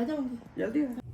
आ जाऊंगी जल्दी आ।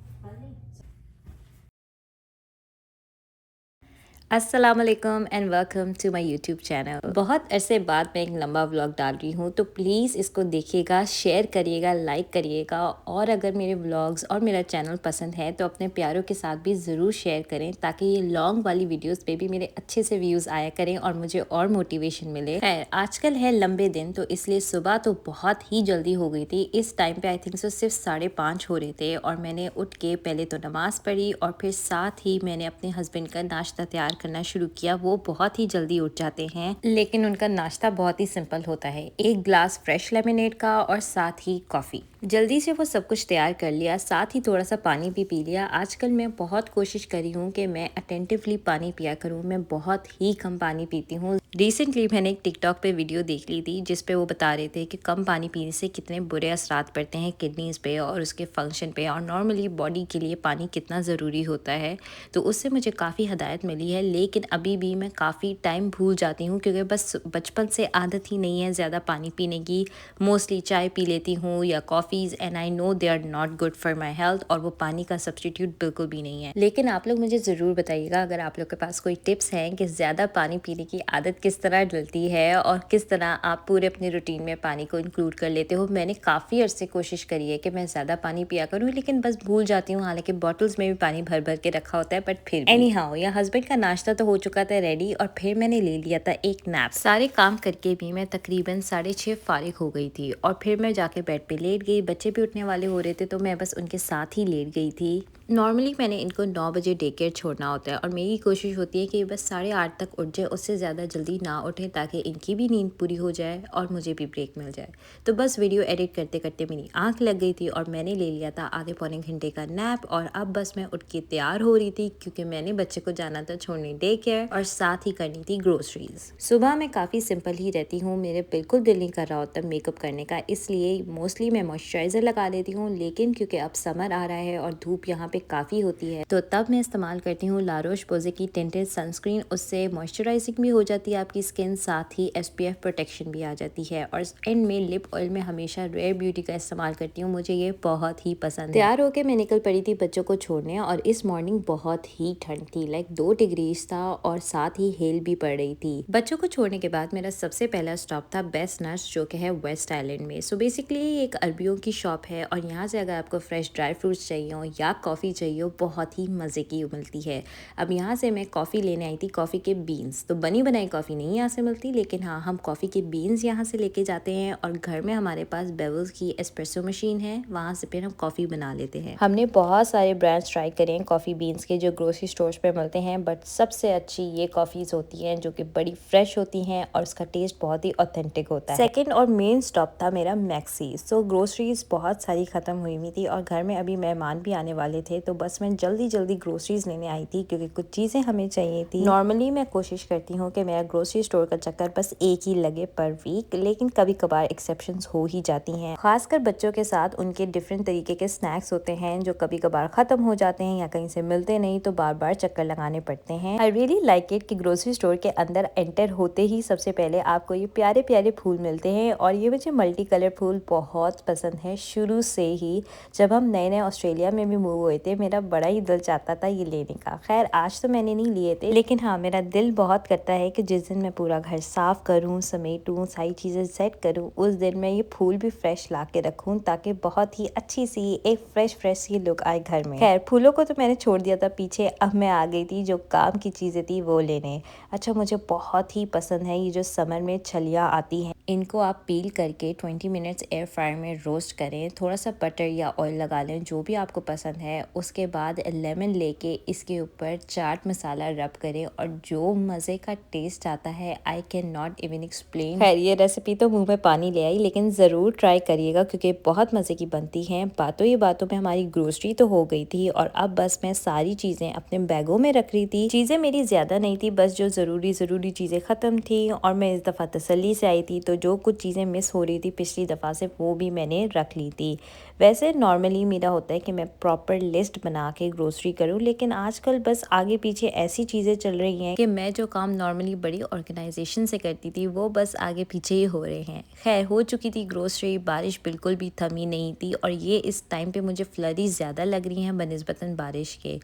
अस्सलाम वालेकुम and welcome to my YouTube channel. बहुत अरसे बाद मैं एक लंबा व्लॉग डाल रही हूँ, तो प्लीज़ इसको देखिएगा, शेयर करिएगा, लाइक करिएगा, और अगर मेरे व्लॉग्स और मेरा चैनल पसंद है तो अपने प्यारों के साथ भी ज़रूर शेयर करें, ताकि ये लॉन्ग वाली वीडियोस पे भी मेरे अच्छे से व्यूज़ आया करें और मुझे और मोटिवेशन मिले। खैर, आजकल है लंबे दिन, तो इसलिए सुबह तो बहुत ही जल्दी हो गई थी। इस टाइम पे आई थिंक सो सिर्फ 5:30 हो रहे थे, और मैंने उठ के पहले तो नमाज़ पढ़ी और फिर साथ ही मैंने अपने हस्बैंड का नाश्ता तैयार करना शुरू किया। वो बहुत ही जल्दी उठ जाते हैं, लेकिन उनका नाश्ता बहुत ही सिंपल होता है, एक ग्लास फ्रेश लेमनेड का और साथ ही कॉफ़ी। जल्दी से वो सब कुछ तैयार कर लिया, साथ ही थोड़ा सा पानी भी पी लिया। आजकल मैं बहुत कोशिश करी हूँ कि मैं अटेंटिवली पानी पिया करूँ, मैं बहुत ही कम पानी पीती हूँ। रिसेंटली मैंने एक टिकटॉक पे वीडियो देख ली थी, जिसपे वो बता रहे थे कि कम पानी पीने से कितने बुरे असरात पड़ते हैं किडनीज़ पे और उसके फंक्शन पे, और नॉर्मली बॉडी के लिए पानी कितना ज़रूरी होता है। तो उससे मुझे काफ़ी हदायत मिली है, लेकिन अभी भी मैं काफ़ी टाइम भूल जाती हूँ, क्योंकि बस बचपन से आदत ही नहीं है ज़्यादा पानी पीने की। मोस्टली चाय पी लेती हूँ या coffees, and I know they are not good for my health, और वो पानी का सब्सटीट्यूट बिल्कुल भी नहीं है। लेकिन आप लोग मुझे ज़रूर बताइएगा, अगर आप लोग के पास कोई टिप्स हैं कि ज़्यादा पानी पीने की आदत किस तरह डलती है और किस तरह आप पूरे अपने रूटीन में पानी को इंक्लूड कर लेते हो। मैंने काफ़ी अर्से कोशिश करी है कि मैं ज़्यादा पानी पिया करूँ, लेकिन बस भूल जाती हूँ। हालांकि बॉटल्स में भी पानी भर भर के रखा होता है, बट फिर एनी हाउ, या हस्बैंड का नाश्ता तो हो चुका था रेडी, और फिर मैंने ले लिया था एक नैप। सारे काम करके भी मैं तकरीबन 6:30 फारिग हो गई थी, और फिर मैं जाके बेड पे लेट गई। बच्चे भी उठने वाले हो रहे थे, तो मैं बस उनके साथ ही लेट गई थी। नॉर्मली मैंने इनको 9 बजे डे केयर छोड़ना होता है, और मेरी कोशिश होती है कि बस 8:30 तक उठ जाए, उससे ज़्यादा जल्दी ना उठें, ताकि इनकी भी नींद पूरी हो जाए और मुझे भी ब्रेक मिल जाए। तो बस वीडियो एडिट करते करते मेरी आंख लग गई थी, और मैंने ले लिया था आधे पौने घंटे का नैप। और अब बस मैं उठ के तैयार हो रही थी, क्योंकि मैंने बच्चे को जाना था छोड़ने डे केयर, और साथ ही करनी थी ग्रोसरीज। सुबह मैं काफ़ी सिंपल ही रहती हूँ, मेरे बिल्कुल दिल नहीं कर रहा होता मेकअप करने का, इसलिए मोस्टली मैं मॉइस्चराइज़र लगा लेती हूँ। लेकिन क्योंकि अब समर आ रहा है और धूप यहाँ पे काफ़ी होती है, तो तब मैं इस्तेमाल करती हूँ ला रोच-पोज़े की टिंटेड सनस्क्रीन। उससे मॉइस्चराइजिंग भी हो जाती है आपकी स्किन, साथ ही SPF प्रोटेक्शन भी आ जाती है। और एंड में लिप ऑयल में हमेशा रेयर ब्यूटी का इस्तेमाल करती हूँ, मुझे ये बहुत ही पसंद है। तैयार होकर मैं निकल पड़ी थी बच्चों को छोड़ने, और इस मॉर्निंग बहुत ही ठंड थी, लाइक 2 डिग्रीज था, और साथ ही हेल भी पड़ रही थी। बच्चों को छोड़ने के बाद मेरा सबसे पहला स्टॉप था बेस्ट नट्स, जो कि है वेस्ट आइलैंड में। सो बेसिकली एक अरबियों की शॉप है, और यहाँ से अगर आपको फ्रेश ड्राई फ्रूट्स चाहिए हो या कॉफ़ी चाहिए हो, बहुत ही मज़े की मिलती है। अब यहाँ से मैं कॉफ़ी लेने आई थी, कॉफ़ी के बीन्स। तो बनी बनाई कॉफ़ी नहीं यहाँ से मिलती, लेकिन हाँ, हम कॉफ़ी के बीन्स यहाँ से लेके जाते हैं, और घर में हमारे पास बेवल्स की एस्प्रेसो मशीन है, वहाँ से फिर हम कॉफ़ी बना लेते हैं। हमने बहुत सारे ब्रांड्स ट्राई करे हैं कॉफ़ी बीन्स के, जो ग्रोसरी स्टोर्स पे मिलते हैं, बट सबसे अच्छी ये कॉफ़ीज़ होती हैं, जो कि बड़ी फ्रेश होती हैं, और उसका टेस्ट बहुत ही ऑथेंटिक होता है। सेकेंड और मेन स्टॉप था मेरा मैक्सी। सो ग्रोसरीज बहुत सारी ख़त्म हुई हुई थी, और घर में अभी मेहमान भी आने वाले थे, तो बस मैं जल्दी जल्दी ग्रोसरीज लेने आई थी, क्योंकि कुछ चीज़ें हमें चाहिए थी। नॉर्मली मैं कोशिश करती हूँ कि मेरा ग्रोसरी स्टोर का चक्कर बस एक ही लगे पर वीक, लेकिन कभी कभार एक्सेप्शंस हो ही जाती हैं। खासकर बच्चों के साथ उनके डिफरेंट तरीके के स्नैक्स होते हैं, जो कभी कभार ख़त्म हो जाते हैं या कहीं से मिलते नहीं, तो बार बार चक्कर लगाने पड़ते हैं। आई रियली लाइक इट कि ग्रोसरी स्टोर के अंदर एंटर होते ही सबसे पहले आपको ये प्यारे प्यारे फूल मिलते हैं, और ये मुझे मल्टी कलर फूल बहुत पसंद है शुरू से ही। जब हम नए नए ऑस्ट्रेलिया में भी मूव हुए थे, मेरा बड़ा ही दिल चाहता था ये लेने का। खैर, आज तो मैंने नहीं लिए थे, लेकिन हाँ, मेरा दिल बहुत करता है कि जिस दिन मैं पूरा घर साफ करूँ, समेटूँ, सारी चीज़ें सेट करूँ, उस दिन मैं ये फूल भी फ्रेश ला के रखूँ, ताकि बहुत ही अच्छी सी एक फ्रेश सी लुक आए घर में। खैर, फूलों को तो मैंने छोड़ दिया था पीछे, अब मैं आ गई थी जो काम की चीज़ें थी वो लेने। अच्छा, मुझे बहुत ही पसंद है ये जो समर में छलियाँ आती हैं, इनको आप पील करके 20 मिनट्स एयर फ्रायर में रोस्ट करें, थोड़ा सा बटर या ऑयल लगा लें, जो भी आपको पसंद है। उसके बाद लेमन लेके इसके ऊपर चाट मसाला रब करें, और जो मज़े का टेस्ट आता है, I can not even explain. खैर, ये रेसिपी तो मुंह में पानी ले आई, लेकिन ज़रूर ट्राई करिएगा, क्योंकि बहुत मज़े की बनती हैं। बातों ही बातों में हमारी ग्रोसरी तो हो गई थी, और अब बस मैं सारी चीज़ें अपने बैगों में रख रही थी। चीज़ें मेरी ज़्यादा नहीं थी, बस जो ज़रूरी चीज़ें ख़त्म थी, और मैं इस दफ़ा तसल्ली से आई थी, तो जो कुछ चीज़ें मिस हो रही थी पिछली दफ़ा से, वो भी मैंने रख ली थी। वैसे नॉर्मली मेरा होता है कि मैं प्रॉपर लिस्ट बना के ग्रोसरी करूँ, लेकिन आजकल बस आगे पीछे ऐसी चीज़ें चल रही हैं कि मैं जो काम नॉर्मली बड़ी ऑर्गेनाइजेशन से करती थी वो बस आगे पीछे ही हो रहे हैं। खैर हो चुकी थी ग्रोसरी, बारिश बिल्कुल भी थमी नहीं थी और ये इस टाइम पे मुझे फ्लरीज ज़्यादा लग रही हैं बनिस्बतन बारिश के।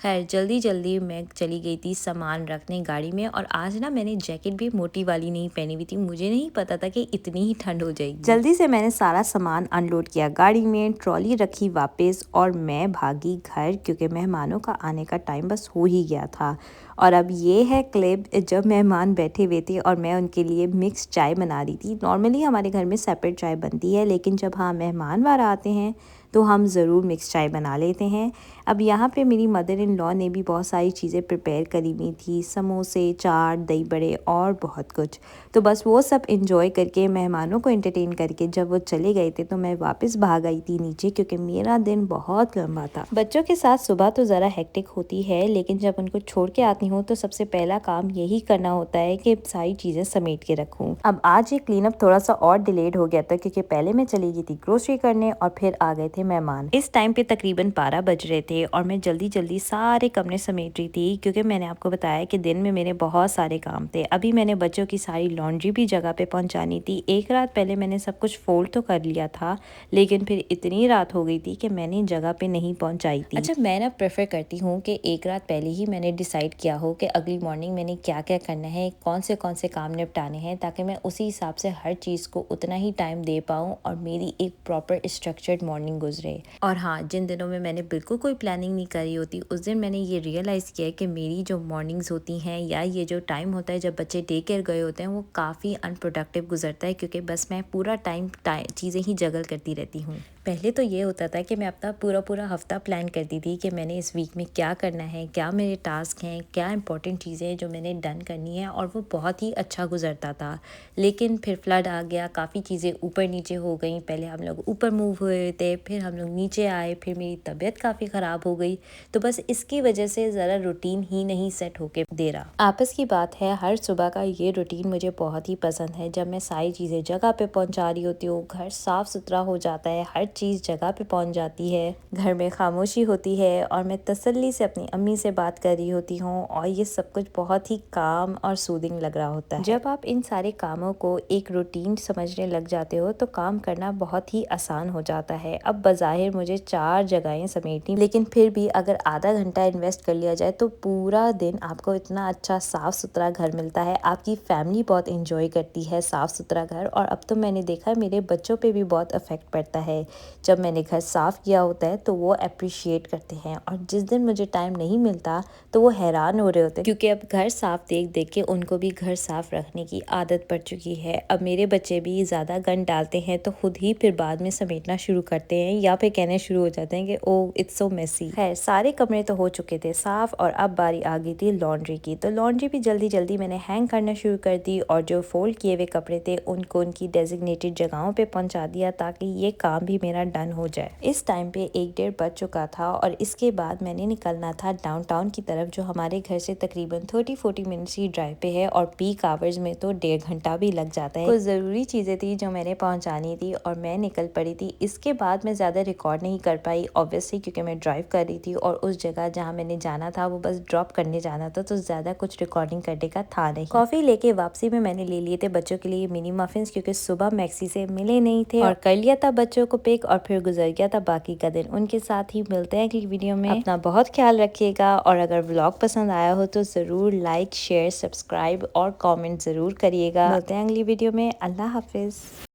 खैर जल्दी जल्दी मैं चली गई थी सामान रखने गाड़ी में, और आज ना मैंने जैकेट भी मोटी वाली नहीं पहनी हुई थी, मुझे नहीं पता था कि इतनी ही ठंड हो जाएगी। जल्दी से मैंने सारा सामान अनलोड किया गाड़ी में, ट्रॉली रखी वापस और मैं भागी घर, क्योंकि मेहमानों का आने का टाइम बस हो ही गया था। और अब ये है क्लिप जब मेहमान बैठे हुए थे और मैं उनके लिए मिक्स चाय बना रही थी। नॉर्मली हमारे घर में सेपरेट चाय बनती है, लेकिन जब हाँ मेहमान बाहर आते हैं तो हम ज़रूर मिक्स चाय बना लेते हैं। अब यहाँ पे मेरी मदर इन लॉ ने भी बहुत सारी चीज़ें प्रिपेयर करी हुई थी, समोसे, चाट, दही बड़े और बहुत कुछ। तो बस वो सब इंजॉय करके मेहमानों को एंटरटेन करके जब वो चले गए थे तो मैं वापस भाग आई थी नीचे, क्योंकि मेरा दिन बहुत लंबा था। बच्चों के साथ सुबह तो ज़रा हेक्टिक होती है, लेकिन जब उनको छोड़ के आती हूँ तो सबसे पहला काम यही करना होता है कि सारी चीज़ें समेट के रखूँ। अब आज ये क्लीन अप थोड़ा सा और डिलेड हो गया था, क्योंकि पहले मैं चली गई थी ग्रोसरी करने और फिर आ गए थे मेहमान। इस टाइम पे तकरीबन 12 बज रहे थे और मैं जल्दी जल्दी सारे कमरे समेट रही थी, क्योंकि मैंने आपको बताया कि दिन में मेरे बहुत सारे काम थे। अभी मैंने बच्चों की सारी लॉन्ड्री भी जगह पे पहुंचानी थी। एक रात पहले मैंने सब कुछ फोल्ड तो कर लिया था, लेकिन फिर इतनी रात हो गई थी कि मैंने जगह पे नहीं पहुंचाई थी। अच्छा, मैं ना प्रेफर करती हूँ कि एक रात पहले ही मैंने डिसाइड किया हो कि अगली मॉर्निंग मैंने क्या क्या करना है, कौन से काम निपटाने हैं, ताकि मैं उसी हिसाब से हर चीज़ को उतना ही टाइम दे पाऊँ और मेरी एक प्रॉपर स्ट्रक्चर्ड मॉर्निंग गुजरे। और हाँ, जिन दिनों में मैंने बिल्कुल कोई प्लानिंग नहीं करी होती, उस दिन मैंने ये रियलाइज़ किया कि मेरी जो मॉर्निंग्स होती हैं या ये जो टाइम होता है जब बच्चे डे केयर गए होते हैं वो काफ़ी अनप्रोडक्टिव गुजरता है, क्योंकि बस मैं पूरा टाइम चीज़ें ही जगल करती रहती हूँ। पहले तो ये होता था कि मैं अपना पूरा हफ्ता प्लान करती थी कि मैंने इस वीक में क्या करना है, क्या मेरे टास्क हैं, क्या इंपॉर्टेंट चीज़ें हैं जो मैंने डन करनी है, और वो बहुत ही अच्छा गुजरता था। लेकिन फिर फ्लड आ गया, काफ़ी चीज़ें ऊपर नीचे हो गई। पहले हम लोग ऊपर मूव हुए थे, फिर हम लोग नीचे आए, फिर मेरी तबीयत काफ़ी ख़राब हो गई, तो बस इसकी वजह से ज़रा रूटीन ही नहीं सेट होके दे रहा। आपस की बात है, हर सुबह का ये रूटीन मुझे बहुत ही पसंद है। जब मैं सारी चीज़ें जगह पे पहुंचा रही होती हूँ, घर साफ़ सुथरा हो जाता है, हर चीज़ जगह पे पहुंच जाती है, घर में खामोशी होती है और मैं तसल्ली से अपनी अम्मी से बात कर रही होती हूँ, और ये सब कुछ बहुत ही काम और सूदिंग लग रहा होता है। जब आप इन सारे कामों को एक रूटीन समझने लग जाते हो तो काम करना बहुत ही आसान हो जाता है। अब बज़ाहिर मुझे 4 जगहें समेटनी, लेकिन फिर भी अगर आधा घंटा इन्वेस्ट कर लिया जाए तो पूरा दिन आपको इतना अच्छा साफ़ सुथरा घर मिलता है। आपकी फैमिली बहुत इंजॉय करती है साफ़ सुथरा घर, और अब तो मैंने देखा है मेरे बच्चों पे भी बहुत इफ़ेक्ट पड़ता है। जब मैंने घर साफ़ किया होता है तो वो अप्रिशिएट करते हैं, और जिस दिन मुझे टाइम नहीं मिलता तो वो हैरान हो रहे होते हैं, क्योंकि अब घर साफ़ देख देख के उनको भी घर साफ़ रखने की आदत पड़ चुकी है। अब मेरे बच्चे भी ज़्यादा गंद डालते हैं तो खुद ही फिर बाद में समेटना शुरू करते हैं, या फिर कहने शुरू हो जाते हैं कि ओ इट्स सो मेसी। खैर सारे कमरे तो हो चुके थे साफ़, और अब बारी आ गई थी लॉन्ड्री की। तो लॉन्ड्री भी जल्दी जल्दी मैंने हैंग करना शुरू कर दी, और जो फोल्ड किए हुए कपड़े थे उनको उनकी डेजिग्नेटेड जगहों पे पहुंचा दिया, ताकि ये काम भी मेरा डन हो जाए। इस टाइम पे 1-1:30 बज चुका था, और इसके बाद मैंने निकलना था डाउनटाउन की तरफ, जो हमारे घर से तकरीबन 30-40 मिनट्स की ड्राइव पे है, और पीक आवर्स में तो 1.5 घंटा भी लग जाता है। कुछ ज़रूरी चीज़ें थी जो मैंने पहुंचानी थी और मैं निकल पड़ी थी। इसके बाद मैं ज़्यादा रिकॉर्ड नहीं कर पाई ऑब्वियसली, क्योंकि मैं ड्राइव कर रही थी और उस जगह जहाँ मैंने जाना था वो बस ड्रॉप करने जाना था, तो ज़्यादा कुछ रिकॉर्डिंग करने का था नहीं। कॉफ़ी लेके वापसी में मैंने ले लिए थे बच्चों के लिए मिनी मफिन्स, क्योंकि सुबह मैक्सी से मिले नहीं थे, और कर लिया था बच्चों को पिक, और फिर गुजर गया था बाकी का दिन। उनके साथ ही मिलते हैं अगली वीडियो में। अपना बहुत ख्याल रखिएगा, और अगर व्लॉग पसंद आया हो तो ज़रूर लाइक, शेयर, सब्सक्राइब और कमेंट ज़रूर करिएगा। मिलते हैं अगली वीडियो में। अल्लाह हाफिज़।